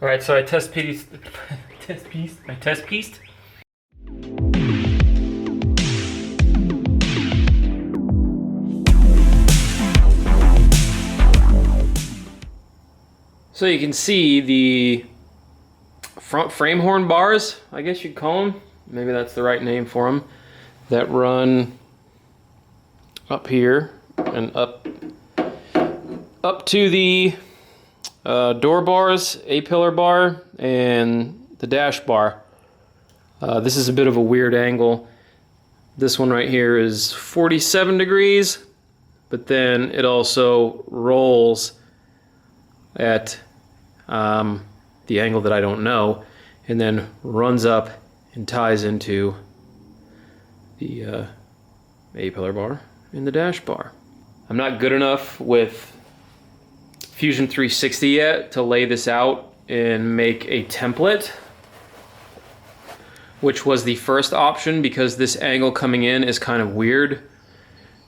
All right, so I test pieced. I test pieced. So you can see the front frame horn bars, I guess you'd call them. Maybe that's the right name for them. That run up here and up to the door bars, A-pillar bar, and the dash bar. This is a bit of a weird angle. This one right here is 47 degrees, but then it also rolls at the angle that I don't know, and then runs up and ties into the A-pillar bar and the dash bar. I'm not good enough with Fusion 360 yet to lay this out and make a template, which was the first option because this angle coming in is kind of weird.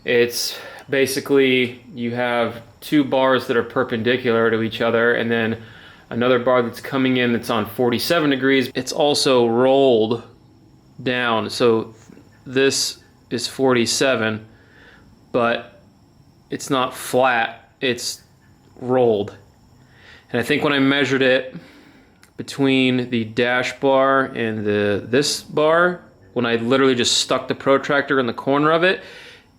It's basically you have two bars that are perpendicular to each other and then another bar that's coming in that's on 47 degrees. It's also rolled down, so this is 47, but it's not flat, it's rolled. And I think when I measured it between the dash bar and this bar, when I literally just stuck the protractor in the corner of it,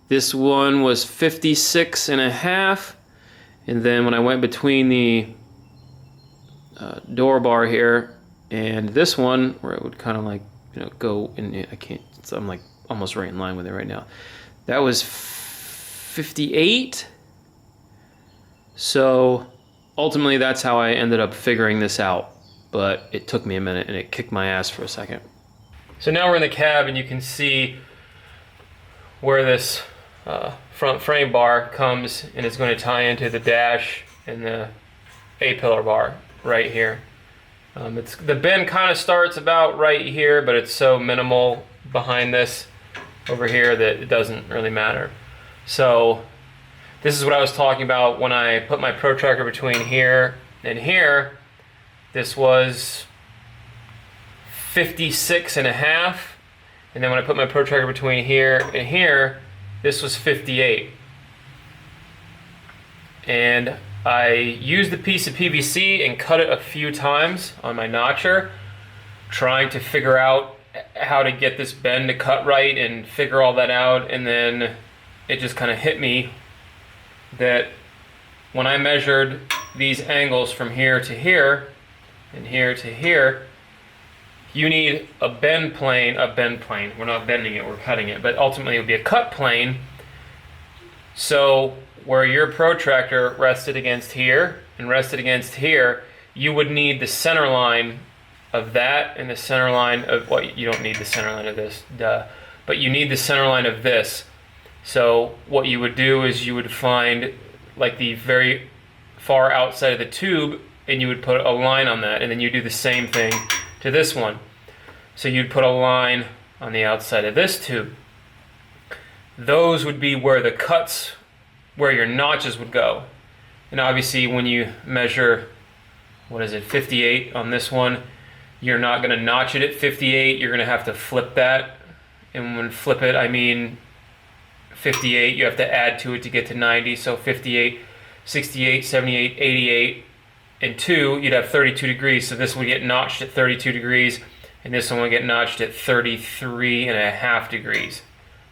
this one was 56.5, and then when I went between the door bar here and this one, where it would kind of like, you know, go in, I can't, so I'm like almost right in line with it right now. That was 58. So ultimately that's how I ended up figuring this out, but it took me a minute and it kicked my ass for a second. So now we're in the cab and you can see where this front frame bar comes and it's going to tie into the dash and the A-pillar bar right here. The bend kind of starts about right here, but it's so minimal behind this over here that it doesn't really matter. So this is what I was talking about when I put my protractor between here and here. This was 56.5, and then when I put my protractor between here and here, this was 58. And I used a piece of PVC and cut it a few times on my notcher, trying to figure out how to get this bend to cut right and figure all that out. And then it just kind of hit me that when I measured these angles from here to here and here to here, you need a bend plane. We're not bending it, we're cutting it, but ultimately it would be a cut plane. So where your protractor rested against here and rested against here, you would need the center line of that and the center line of what, you don't need the center line of this, duh, but you need the center line of this. So what you would do is you would find like the very far outside of the tube and you would put a line on that, and then you do the same thing to this one. So you'd put a line on the outside of this tube. Those would be where the cuts, where your notches would go. And obviously when you measure, what is it, 58 on this one, you're not gonna notch it at 58, you're gonna have to flip that. And when flip it, I mean 58, you have to add to it to get to 90, so 58, 68, 78, 88, and 2, you'd have 32 degrees, so this would get notched at 32 degrees, and this one would get notched at 33.5 degrees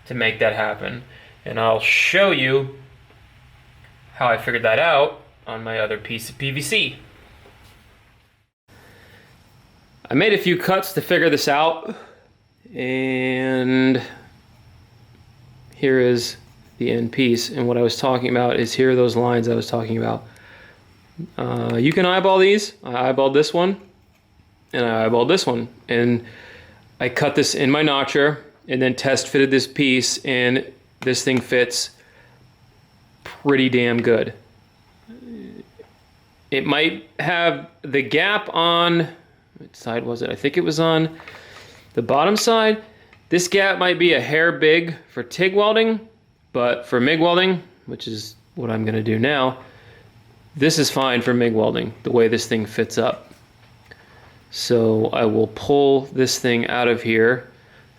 to make that happen. And I'll show you how I figured that out on my other piece of PVC. I made a few cuts to figure this out, and here is the end piece. And what I was talking about is, here are those lines I was talking about. You can eyeball these. I eyeballed this one, and I eyeballed this one. And I cut this in my notcher, and then test fitted this piece, and this thing fits pretty damn good. It might have the gap on, which side was it? I think it was on the bottom side. This gap might be a hair big for TIG welding, but for MIG welding, which is what I'm gonna do now, this is fine for MIG welding, the way this thing fits up. So I will pull this thing out of here,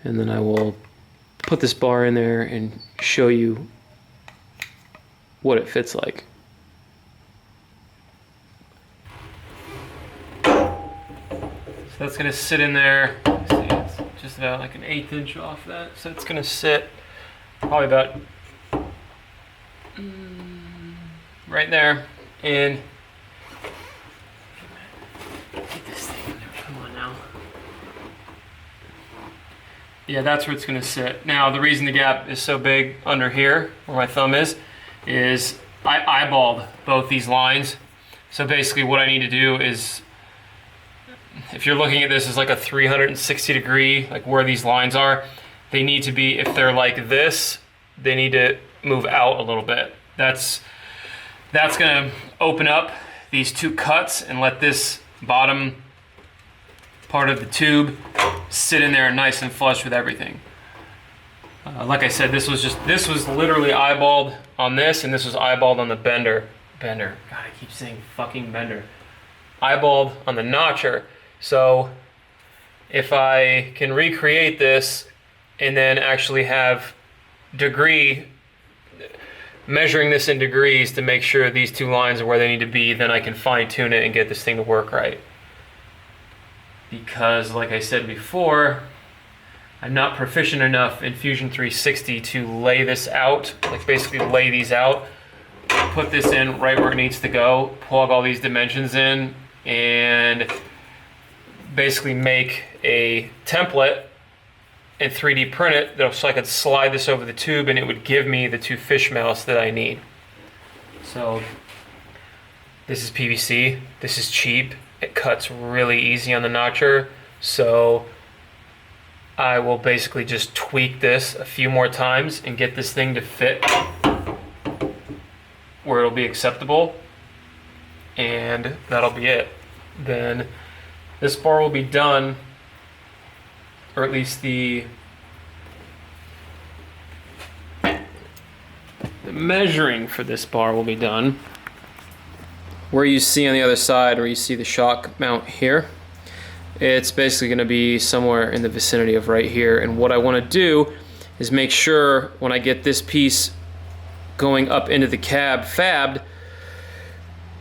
and then I will put this bar in there and show you what it fits like. So that's gonna sit in there. See, it's just about like an 1/8 inch off that. So it's gonna sit probably about right there. And get this thing in there. Come on now. Yeah, that's where it's gonna sit. Now, the reason the gap is so big under here, where my thumb is I eyeballed both these lines. So basically what I need to do is, if you're looking at this as like a 360 degree, like where these lines are, they need to be, if they're like this, they need to move out a little bit. That's gonna open up these two cuts and let this bottom part of the tube sit in there nice and flush with everything. Like I said, this was literally eyeballed on this, and this was eyeballed on the bender. God, I keep saying fucking bender. Eyeballed on the notcher. So if I can recreate this and then actually have measuring this in degrees to make sure these two lines are where they need to be, then I can fine tune it and get this thing to work right. Because like I said before, I'm not proficient enough in Fusion 360 to lay this out, like basically lay these out, put this in right where it needs to go, plug all these dimensions in, and basically make a template and 3D print it so I could slide this over the tube and it would give me the two fish mouths that I need. So this is PVC, this is cheap, it cuts really easy on the notcher, so I will basically just tweak this a few more times and get this thing to fit where it'll be acceptable, and that'll be it. Then this bar will be done, or at least the measuring for this bar will be done. Where you see on the other side, where you see the shock mount here, it's basically going to be somewhere in the vicinity of right here. And what I want to do is make sure when I get this piece going up into the cab fabbed,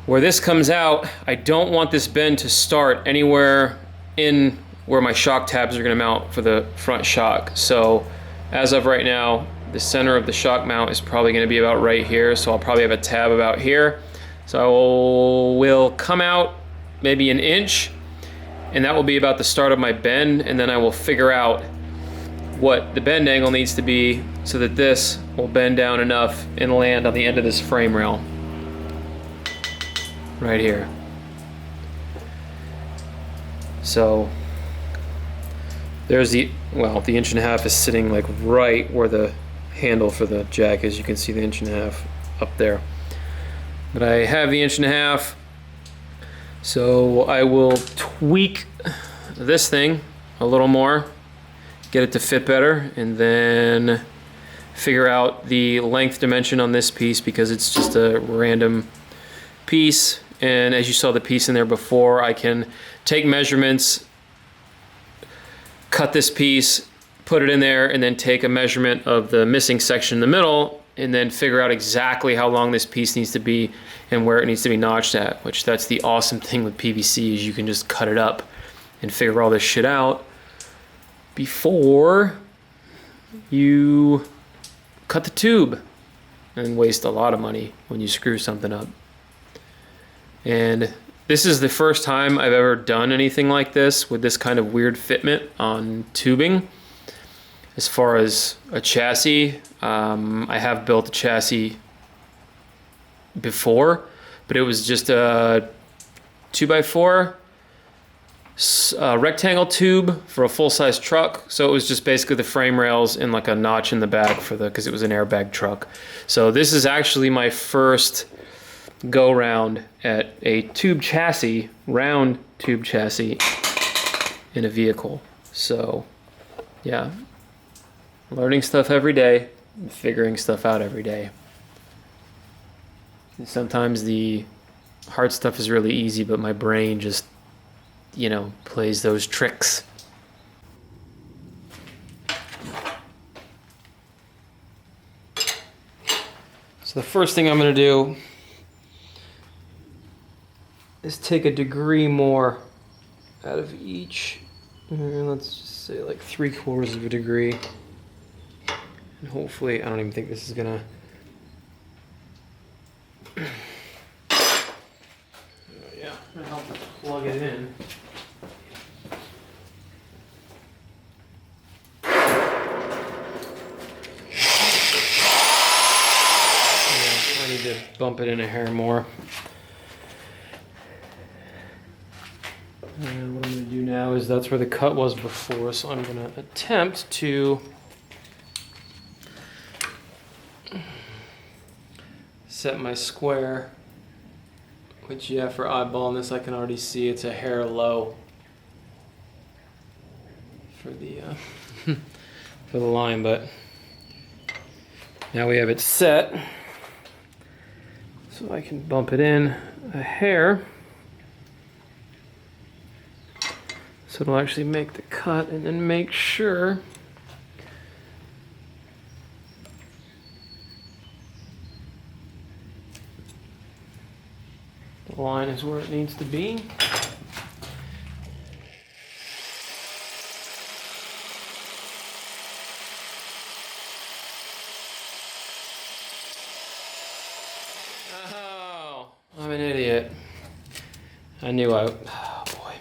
where this comes out, I don't want this bend to start anywhere in where my shock tabs are going to mount for the front shock. So as of right now, the center of the shock mount is probably going to be about right here, so I'll probably have a tab about here. So I will come out maybe 1 inch, and that will be about the start of my bend, and then I will figure out what the bend angle needs to be so that this will bend down enough and land on the end of this frame rail right here. So there's the 1.5 inches is sitting like right where the handle for the jack is. You can see the 1.5 inches up there. But I have the 1.5 inches, so I will tweak this thing a little more, get it to fit better, and then figure out the length dimension on this piece because it's just a random piece. And as you saw the piece in there before, I can take measurements, cut this piece, put it in there, and then take a measurement of the missing section in the middle, and then figure out exactly how long this piece needs to be and where it needs to be notched at, which that's the awesome thing with PVC is you can just cut it up and figure all this shit out before you cut the tube and waste a lot of money when you screw something up. And this is the first time I've ever done anything like this with this kind of weird fitment on tubing. As far as a chassis, I have built a chassis before, but it was just a 2x4 rectangle tube for a full-size truck. So it was just basically the frame rails and like a notch in the back for because it was an airbag truck. So this is actually my first go round at a tube chassis, round tube chassis in a vehicle. So yeah, learning stuff every day, figuring stuff out every day. And sometimes the hard stuff is really easy, but my brain just you know, plays those tricks. So the first thing I'm going to do is take a degree more out of each. Let's just say like 3/4 of a degree. And hopefully, I don't even think this is going to... yeah, I'm going to help plug it in. I need to bump it in a hair more. And what I'm going to do now is that's where the cut was before, so I'm going to attempt to set my square, which, yeah, for eyeballing this I can already see it's a hair low for the for the line, but now we have it set. So I can bump it in a hair so it'll actually make the cut, and then make sure the line is where it needs to be. Oh, I'm an idiot. I knew I... Oh, boy.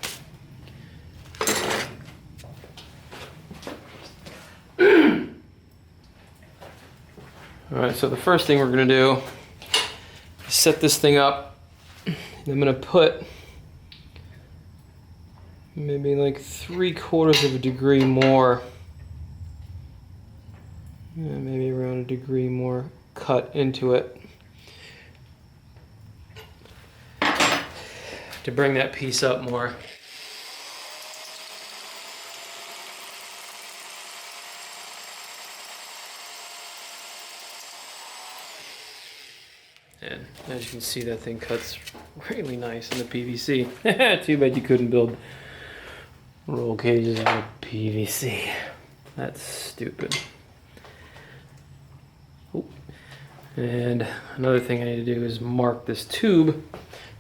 Alright, so the first thing we're going to do is set this thing up. I'm going to put maybe like 3/4 of a degree more, maybe around a degree more cut into it to bring that piece up more. And as you can see, that thing cuts really nice in the PVC. Too bad you couldn't build roll cages out of PVC. That's stupid. Oh. And another thing I need to do is mark this tube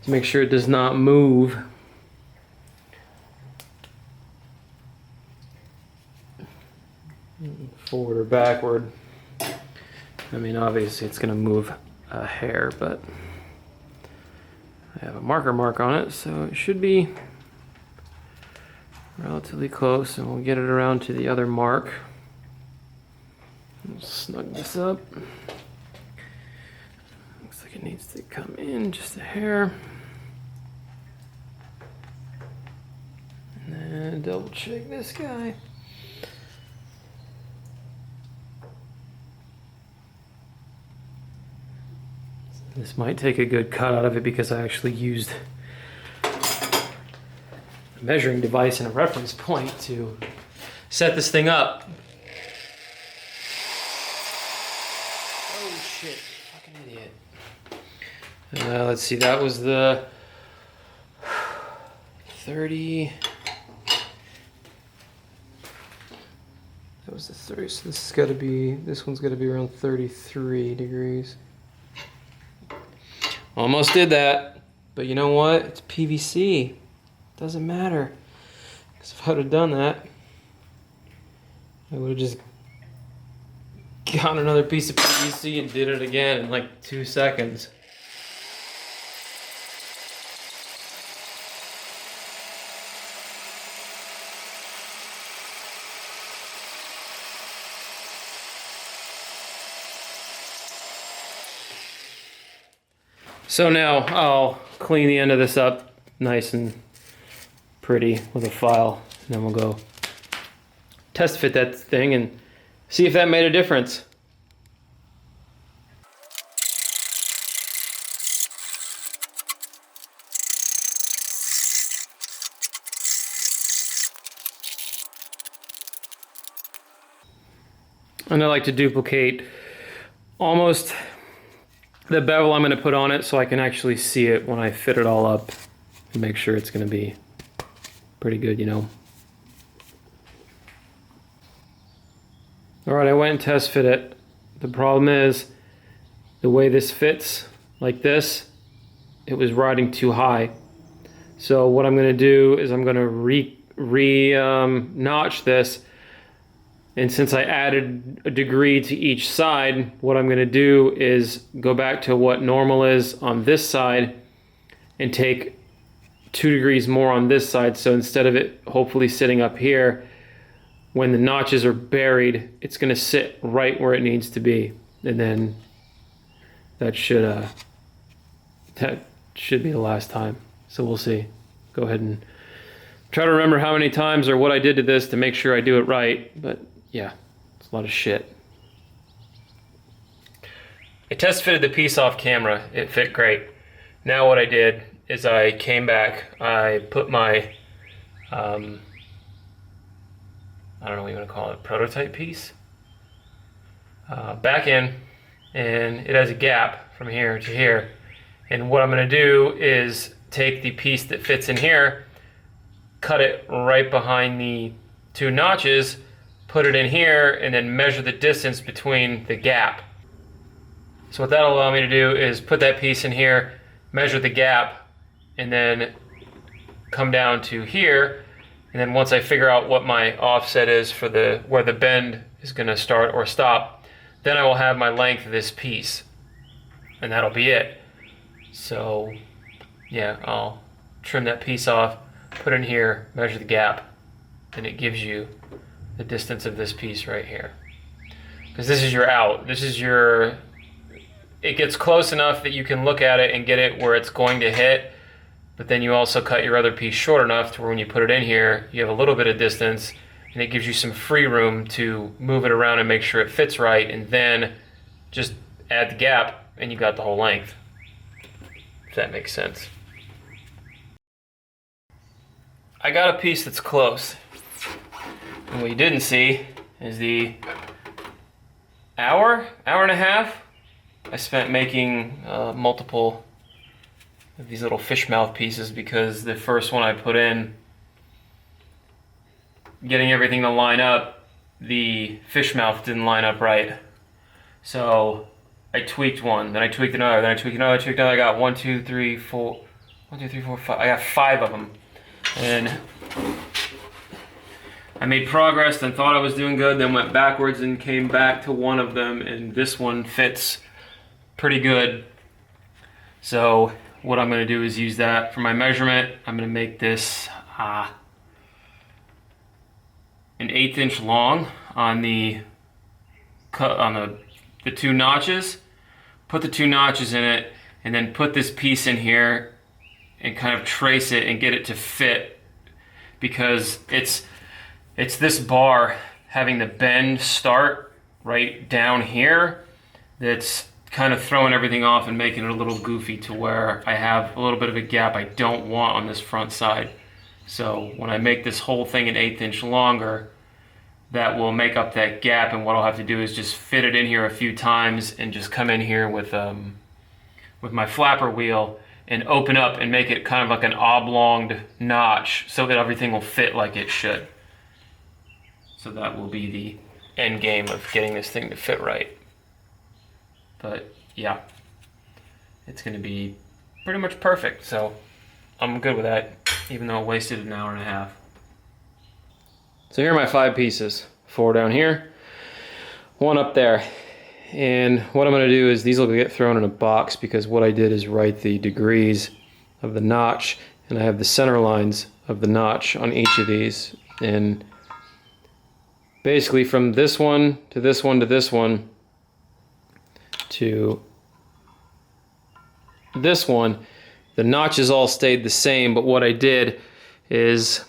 to make sure it does not move. Forward or backward. I mean, obviously it's going to move a hair, but I have a marker mark on it, so it should be relatively close, and we'll get it around to the other mark. We'll snug this up. Looks like it needs to come in just a hair. And then double check this guy. This might take a good cut out of it because I actually used a measuring device and a reference point to set this thing up. Oh shit, fucking idiot. Let's see, that was the 30. That was the 30, so this has got to be, this one's got to be around 33 degrees. Almost did that, but you know what? It's PVC. Doesn't matter. Because if I would have done that, I would have just got another piece of PVC and did it again in like 2 seconds. So now I'll clean the end of this up nice and pretty with a file, and then we'll go test fit that thing and see if that made a difference. And I like to duplicate almost the bevel I'm going to put on it so I can actually see it when I fit it all up and make sure it's going to be pretty good, you know. All right, I went and test fit it. The problem is the way this fits, like this, it was riding too high. So what I'm gonna do is I'm gonna notch this. And since I added a degree to each side, what I'm gonna do is go back to what normal is on this side and take 2 degrees more on this side. So instead of it hopefully sitting up here, when the notches are buried, it's gonna sit right where it needs to be. And then that should be the last time. So we'll see. Go ahead and try to remember how many times or what I did to this to make sure I do it right. But yeah, it's a lot of shit. I test fitted the piece off camera. It fit great. Now what I did is I came back, I put my I don't know what you want to call it, prototype piece, back in, and it has a gap from here to here. And what I'm going to do is take the piece that fits in here, cut it right behind the 2 notches, put it in here, and then measure the distance between the gap. So what that'll allow me to do is put that piece in here, measure the gap, and then come down to here. And then once I figure out what my offset is for where the bend is going to start or stop, then I will have my length of this piece, and that'll be it. So yeah, I'll trim that piece off, put it in here, measure the gap, and it gives you the distance of this piece right here. Because this is your out. This is your, it gets close enough that you can look at it and get it where it's going to hit, but then you also cut your other piece short enough to where when you put it in here, you have a little bit of distance, and it gives you some free room to move it around and make sure it fits right, and then just add the gap and you got the whole length, if that makes sense. I got a piece that's close, and what you didn't see is the hour and a half I spent making multiple of these little fish mouth pieces, because the first one I put in, getting everything to line up, the fish mouth didn't line up right. So I tweaked one, then I tweaked another, then I tweaked another, I got 1, 2, 3, 4, 5. I got 5 of them. And I made progress, then thought I was doing good, then went backwards and came back to one of them, and this one fits pretty good. So what I'm going to do is use that for my measurement. I'm going to make this an 1/8 inch long on the 2 notches. Put the 2 notches in it, and then put this piece in here and kind of trace it and get it to fit, because it's this bar having the bend start right down here that's kind of throwing everything off and making it a little goofy, to where I have a little bit of a gap I don't want on this front side. So when I make this whole thing an 1/8 inch longer, that will make up that gap, and what I'll have to do is just fit it in here a few times and just come in here with my flapper wheel and open up and make it kind of like an oblonged notch so that everything will fit like it should. So that will be the end game of getting this thing to fit right. But yeah, it's going to be pretty much perfect, so I'm good with that, even though it wasted an hour and a half. So here are my 5 pieces. 4 down here, 1 up there. And what I'm going to do is these will get thrown in a box, because what I did is write the degrees of the notch, and I have the center lines of the notch on each of these. And basically from this one to this one to this one to this one, the notches all stayed the same, but what I did is,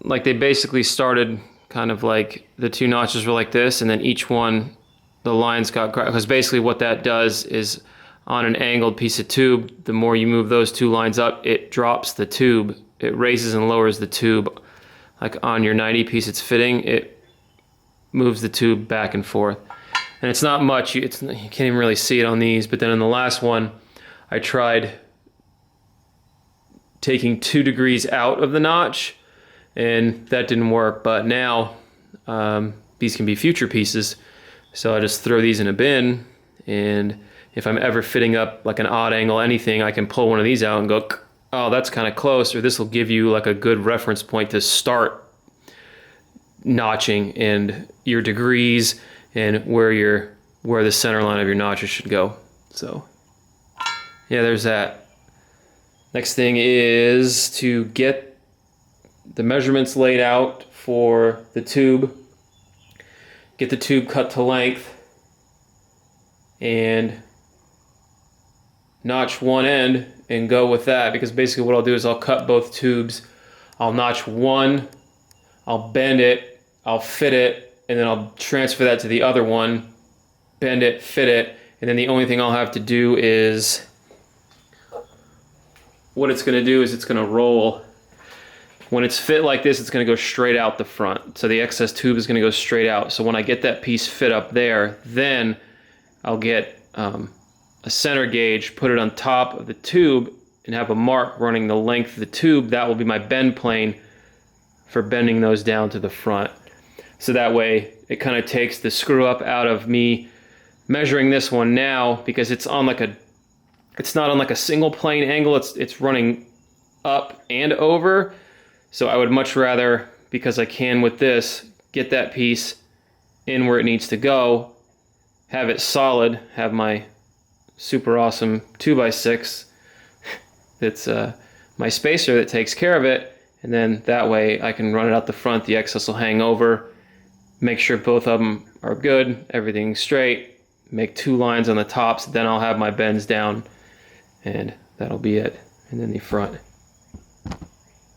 like, they basically started kind of like the 2 notches were like this, and then each one, the lines got, because basically what that does is on an angled piece of tube, the more you move those 2 lines up, it drops the tube. It raises and lowers the tube. Like on your 90 piece it's fitting, it moves the tube back and forth. And it's not much, you can't even really see it on these, but then in the last one, I tried taking 2 degrees out of the notch, and that didn't work. But now these can be future pieces, so I just throw these in a bin, and if I'm ever fitting up like an odd angle anything, I can pull one of these out and go, oh, that's kind of close, or this will give you like a good reference point to start notching and your degrees and where the center line of your notches should go. So yeah, there's that. Next thing is to get the measurements laid out for the tube, get the tube cut to length, and notch one end and go with that, because basically what I'll do is I'll cut both tubes, I'll notch one, I'll bend it, I'll fit it, and then I'll transfer that to the other one, bend it, fit it, and then the only thing I'll have to do is, what it's going to do is it's going to roll. When it's fit like this, it's going to go straight out the front. So the excess tube is going to go straight out. So when I get that piece fit up there, then I'll get a center gauge, put it on top of the tube, and have a mark running the length of the tube. That will be my bend plane for bending those down to the front. So that way it kind of takes the screw up out of me measuring this one now, because it's on like it's not on like a single plane angle, it's running up and over. So I would much rather, because I can with this, get that piece in where it needs to go, have it solid, have my super awesome 2x6 that's my spacer that takes care of it, and then that way I can run it out the front, the excess will hang over, make sure both of them are good, everything's straight, make 2 lines on the tops, then I'll have my bends down, and that'll be it. And then the front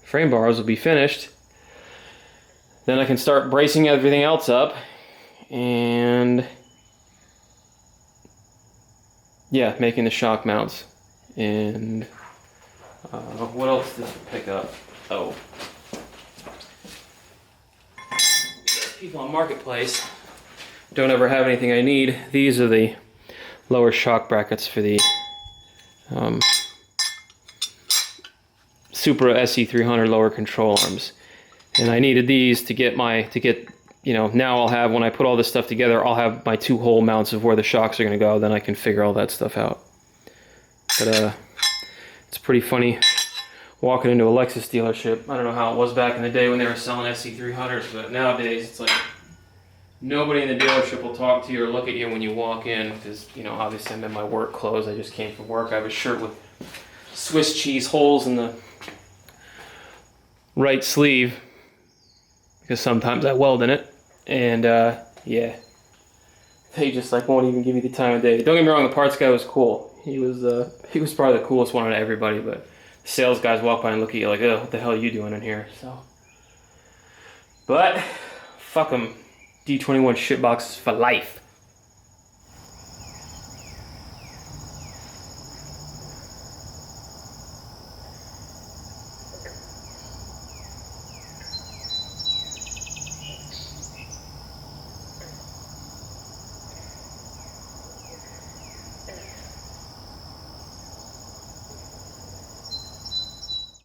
frame bars will be finished. Then I can start bracing everything else up, and yeah, making the shock mounts. And what else did I pick up? Oh, people on Marketplace don't ever have anything I need. These are the lower shock brackets for the Supra SE300 lower control arms, and I needed these to get you know, now I'll have, when I put all this stuff together, I'll have my 2 hole mounts of where the shocks are going to go. Then I can figure all that stuff out. But it's pretty funny walking into a Lexus dealership. I don't know how it was back in the day when they were selling SE300s, but nowadays it's like nobody in the dealership will talk to you or look at you when you walk in, because, you know, obviously I'm in my work clothes. I just came from work. I have a shirt with Swiss cheese holes in the right sleeve, because sometimes I weld in it, and yeah, they just like won't even give me the time of day. Don't get me wrong, the parts guy was cool. He was probably the coolest one out of everybody, but the sales guys walk by and look at you like, oh, what the hell are you doing in here? So, but fuck them, D21 shitboxes for life.